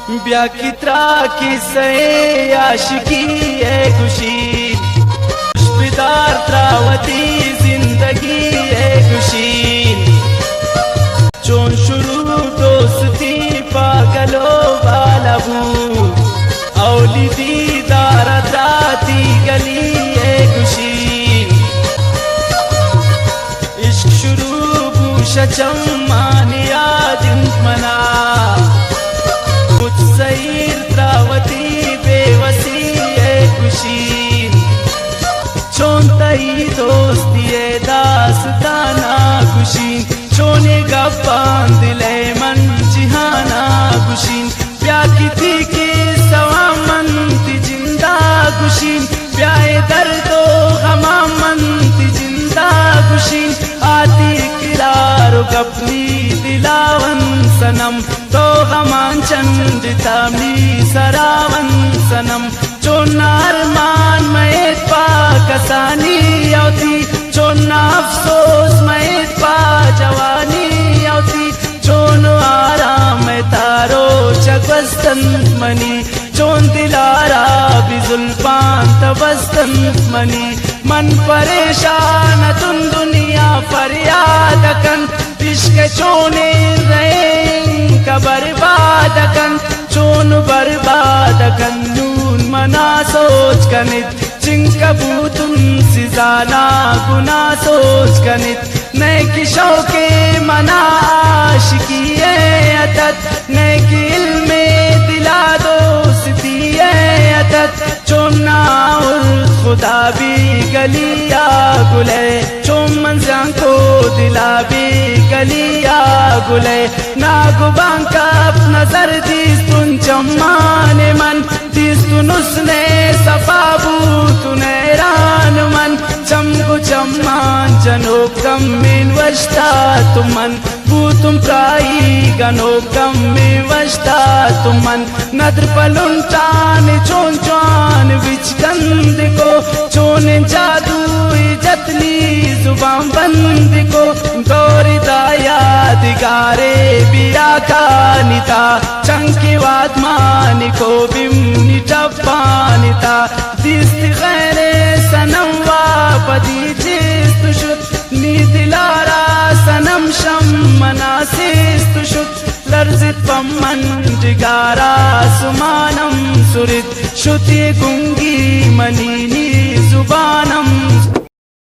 بیا کترا کی سے عاشقی ہے خوشی خوشبدار تراوتی زندگی ہے خوشی چون شروع دوستی پاگلو بالبو اولی دیدار داتی گلی ہے خوشی عشق شروع بوش چمانیا دن منا سیر تراوتی بے وسی ہے خوشی چون تئی دوستی ہے داستانا خوشی چونے گا باندلے من جہانا خوشی بیا کتی کی سوا منتی جندہ خوشی بیائے درد و غما منتی جندہ خوشی آتی کرارو گپنی دلاون سنم تو غمان چند تامی سراون سنم چون ارمان میت پا کسانی یوتی چون افسوس میت پا جوانی یوتی چون آرام تارو چگوستن منی چون دلارا بزلفان تبستن منی من پریشان تن دنیا فریاد کن عشق چونے رہیں کا برباد کن چون برباد کن نون منا سوچ کنت چنکبو تم سزانا گنا سوچ کنت نیکی شوق منا عاشقی عطت نیکی علم دلا دوستی عطت چون ناول خدا بھی گلیا گلے چون منزان کو دلا بھی گلیا گلے ناگو بانکاپ نظر دیستن چمان من دیستن اس نے صفا بوتن ایران من چمگو چمان جنوب کم من وشتا تمن بوتم پرائی گنوب کم من وشتا تمن ندر پلنٹان چون چوان وچ گند کو چون جادوی جتلی زبان بند کو گوری دا یادگارے بیا کانتا چنکی واد مانی کو بمنی ٹپانتا دیست غیر سنم واپدی جیست شد نی دلارا سنم شم مناسیست شد لرزت پمن جگارا سمانم سرد شتی گنگی منینی زبانم